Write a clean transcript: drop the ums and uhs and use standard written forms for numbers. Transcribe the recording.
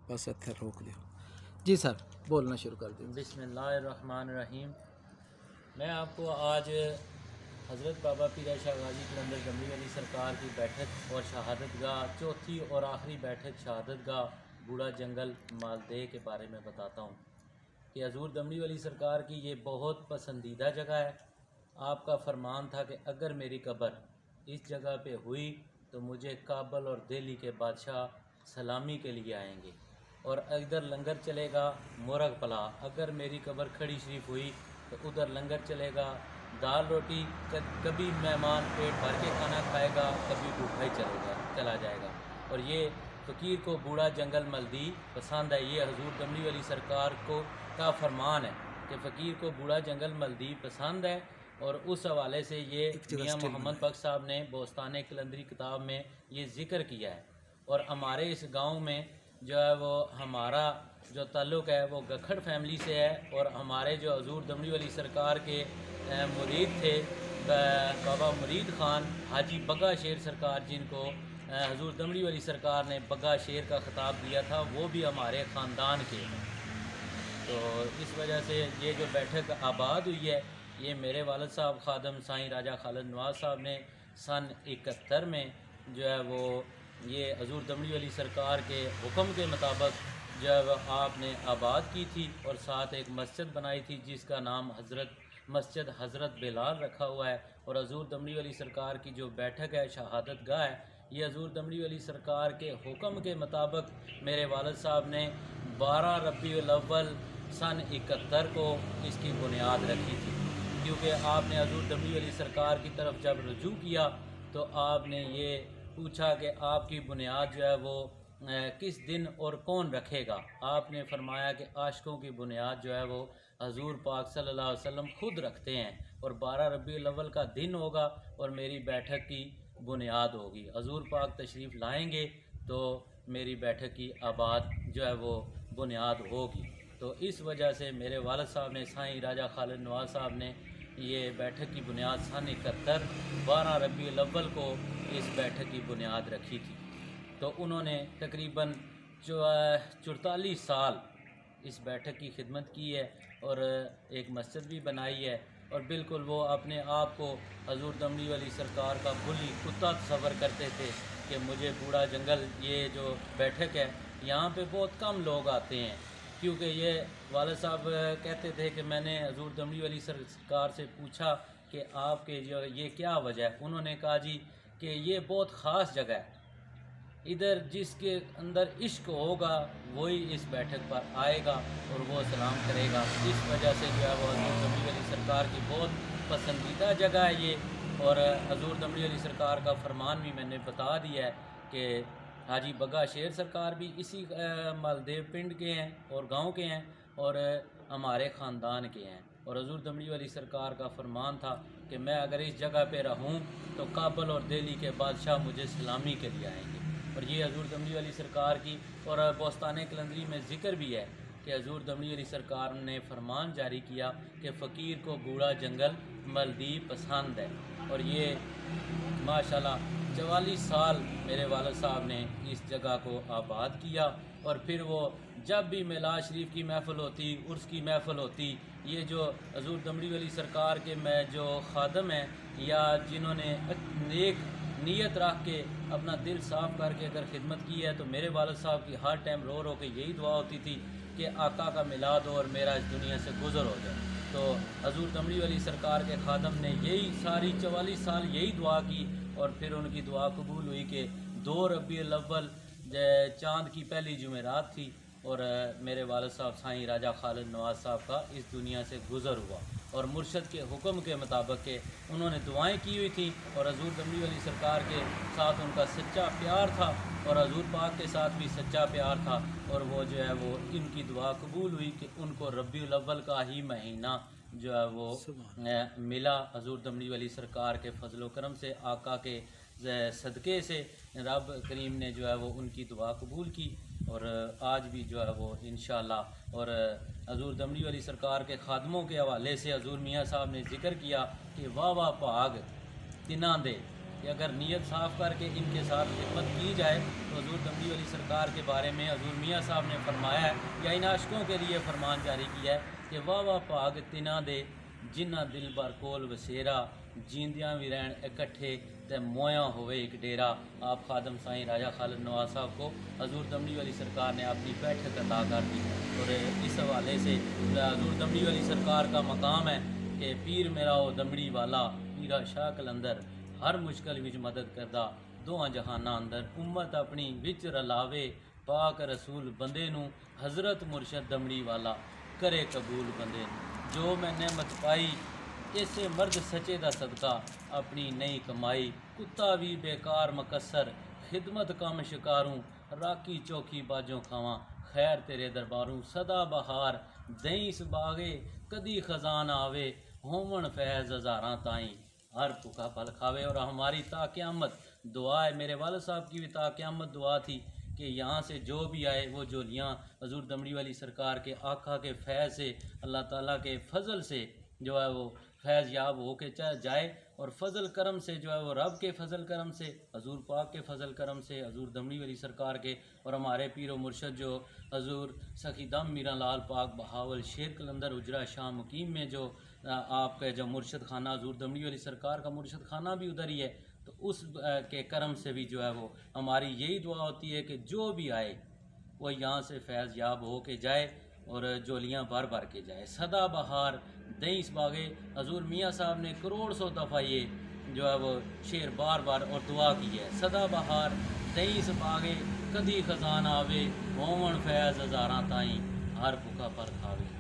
बस इत्थे रोक दियो जी सर, बोलना शुरू कर दियो। बिस्मिल्लाहिर्रहमानिर्रहीम। मैं आपको आज हज़रत बाबा पीर शाह गाजी कलंदर दमड़ी वली सरकार की बैठक और शहादत गाह, चौथी और आखिरी बैठक शहादत गाह बूढ़ा जंगल मालदेह के बारे में बताता हूँ कि हजूर दमड़ी वली सरकार की ये बहुत पसंदीदा जगह है। आपका फरमान था कि अगर मेरी कब्र इस जगह पे हुई तो मुझे काबल और दिल्ली के बादशाह सलामी के लिए आएंगे, और इधर लंगर चलेगा मोरग पला। अगर मेरी कब्र खड़ी शरीफ हुई तो उधर लंगर चलेगा दाल रोटी। कभी मेहमान पेट भर के खाना खाएगा, कभी भूखा ही चला जाएगा। और ये फ़कीर को बूढ़ा जंगल मल्दी पसंद है। ये हजूर दमड़ी वाली सरकार को का फरमान है कि फ़कीर को बूढ़ा जंगल मल्दी पसंद है। और उस हवाले से ये मियां मोहम्मद बख्श साहब ने बोस्तान कलंदरी किताब में ये ज़िक्र किया है। और हमारे इस गांव में जो है वो हमारा जो ताल्लुक़ है वो गखड़ फैमिली से है। और हमारे जो हजूर दमड़ी वाली सरकार के मुरीद थे बाबा मुरीद ख़ान हाजी बग्गा शेर सरकार, जिनको हजूर दमड़ी वाली सरकार ने बग्गा शेर का ख़िताब दिया था, वो भी हमारे ख़ानदान के हैं। तो इस वजह से ये जो बैठक आबाद हुई है, ये मेरे वालिद साहब खादम साईं राजा खालिद नवाज़ साहब ने सन 71 में जो है वो ये हजूर दमड़ी वाली सरकार के हुक्म के मुताबिक जो है आपने आबाद की थी। और साथ एक मस्जिद बनाई थी जिसका नाम मस्जिद हज़रत बिलाल रखा हुआ है। और हजूर दमड़ी वाली सरकार की जो बैठक है शहादत गाह है, ये हजूर दमड़ी वाली सरकार के हुक्म के मुताबिक मेरे वालिद साहब ने 12 रबीउल अव्वल सन 71 को इसकी बुनियाद रखी थी। क्योंकि आपने हजूर दमड़ी वाली सरकार की तरफ जब रुजू किया तो आपने ये पूछा कि आपकी बुनियाद जो है वो किस दिन और कौन रखेगा। आपने फरमाया कि आशिकों की बुनियाद जो है वो हजूर पाक सल्लल्लाहु अलैहि वसल्लम खुद रखते हैं। और 12 रबीउल अव्वल का दिन होगा और मेरी बैठक की बुनियाद होगी। हजूर पाक तशरीफ़ लाएंगे तो मेरी बैठक की आबाद जो है वो बुनियाद होगी। तो इस वजह से मेरे वालिद साहब ने साईं राजा खालिद नवाज़ साहब ने ये बैठक की बुनियाद सन 71 12 रबीउल अव्वल को इस बैठक की बुनियाद रखी थी। तो उन्होंने तकरीबन 44 साल इस बैठक की खिदमत की है और एक मस्जिद भी बनाई है। और बिल्कुल वो अपने आप को हजूर दमड़ी वाली सरकार का बुली कुत्ता तस्वर करते थे कि मुझे बूढ़ा जंगल, ये जो बैठक है यहाँ पे बहुत कम लोग आते हैं। क्योंकि ये वालिद साहब कहते थे कि मैंने हजूर दमड़ी वाली सरकार से पूछा कि आपके जो ये क्या वजह है। उन्होंने कहा जी कि ये बहुत ख़ास जगह है, इधर जिसके अंदर इश्क होगा वही इस बैठक पर आएगा और वो सलाम करेगा। इस वजह से जो है वो हजूर दमड़ी वाली सरकार की बहुत पसंदीदा जगह है ये। और हजूर दमड़ी वाली सरकार का फरमान भी मैंने बता दिया है कि हाजी बग्गा शेर सरकार भी इसी मालदेव पिंड के हैं और गांव के हैं और हमारे ख़ानदान के हैं। और हजूर दमड़ी वाली सरकार का फरमान था कि मैं अगर इस जगह पे रहूं तो काबल और दिल्ली के बादशाह मुझे सलामी के लिए आएंगे। और ये हजूर दमड़ी वाली सरकार की और बोस्तान कलंदरी में ज़िक्र भी है कि हजूर दमड़ी वाली सरकार ने फरमान जारी किया कि फ़कीर को बूढ़ा जंगल मल्दी पसंद है। और ये माशाल्लाह 44 साल मेरे वालिद साहब ने इस जगह को आबाद किया। और फिर वो जब भी मिलाद शरीफ की महफ़िल होती, उर्स की महफ़िल होती, ये जो हजूर दमड़ी वाली सरकार के मैं जो खादम हैं या जिन्होंने नेक नीयत रख के अपना दिल साफ़ करके अगर खिदमत की है, तो मेरे वालिद साहब की हर टाइम रो रो के यही दुआ होती थी कि आका का मिलाद हो और मेरा इस दुनिया से गुज़र हो जाए। तो हजूर दमड़ी वाली सरकार के खादम ने यही सारी 44 साल यही दुआ की। और फिर उनकी दुआ कबूल हुई कि 2 रबीउल अव्वल चाँद की पहली जुमेरात थी और मेरे वालिद साहब साईं राजा खालिद नवाज़ साहब का इस दुनिया से गुज़र हुआ। और मुर्शद के हुक्म के मुताबिक के उन्होंने दुआएं की हुई थी और हजूर दमड़ी वाली सरकार के साथ उनका सच्चा प्यार था और हजूर पाक के साथ भी सच्चा प्यार था। और वो जो है वो इनकी दुआ कबूल हुई कि उनको रबीउल अव्वल का ही महीना जो है वो मिला। हजूर दमड़ी वाली सरकार के फजल करम से, आका के सदक़े से रब करीम ने जो है वो उनकी दुआ कबूल की। और आज भी जो है वो इंशाअल्लाह। और हजूर दमड़ी वाली सरकार के खादमों के हवाले से हजूर मियाँ साहब ने ज़िक्र किया कि वाह वाह भाग तिना दे کہ اگر نیت صاف کر کے ان کے ساتھ خدمت کی جائے تو حضور دمڑی والی سرکار کے بارے میں حضور میاں صاحب نے فرمایا ہے یا ان عاشقوں کے لیے فرمان جاری کیا ہے کہ واہ واہ پاگ تنہ دے جنہ دل بر کول وسیرا جیندیاں بھی رہن اکٹھے تے مویاں ہوئے ایک ڈیرا۔ آپ خادم سائیں راجہ خالد نواز صاحب کو حضور دمڑی والی سرکار نے اپنی بیٹھک عطا کر دی، اور اس حوالے سے حضور دمڑی والی سرکار کا مقام ہے کہ پیر میرا او دمڑی والا پیرا شاہ کلندر ہر مشکل وچ مدد کردہ دوہاں جہاناں اندر امت اپنی وچ رلاوے پاک رسول بندے نو حضرت مرشد دمڑی والا کرے قبول بندے نو۔ جو میں نعمت پائی اسے مرد سچے دا صدقہ اپنی نئی کمائی، کتا بھی بیکار مقصر خدمت کم شکاروں راکی چوکی باجوں کھاواں خیر تیرے درباروں صدا بہار دیں اس باغے کدی خزان آوے ہومن فیض ہزاراں تائیں ہر بھوکا پھل کھاوے۔ اور ہماری تا قیامت دعا ہے، میرے والد صاحب کی بھی تا قیامت دعا تھی کہ یہاں سے جو بھی آئے وہ جولیاں حضور دمڑی والی سرکار کے آقا کے فیض سے اللہ تعالیٰ کے فضل سے جو ہے وہ فیض یاب ہو کے جائے، اور فضل کرم سے جو ہے وہ رب کے فضل کرم سے، حضور پاک کے فضل کرم سے، حضور دمڑی والی سرکار کے، اور ہمارے پیر و مرشد جو حضور سخی دم میرا لال پاک بہاول شیر کلندر اجرا شاہ مقیم میں جو آپ کا جو مرشد خانہ حضور دمڑی والی سرکار کا مرشد خانہ بھی ادھر ہی ہے، تو اس کے کرم سے بھی جو ہے وہ ہماری یہی دعا ہوتی ہے کہ جو بھی آئے وہ یہاں سے فیض یاب ہو کے جائے اور جولیاں بھر بھر کے جائے۔ صدا بہار دیں اس باغے، حضور میاں صاحب نے کروڑ سو دفعہ یہ جو ہے وہ شعر بار بار اور دعا کی ہے۔ صدا بہار دیں اس باغے کدی خزان آوے ہومن فیض ہزاراں تائیں ہر بھوکا پر کھاوے۔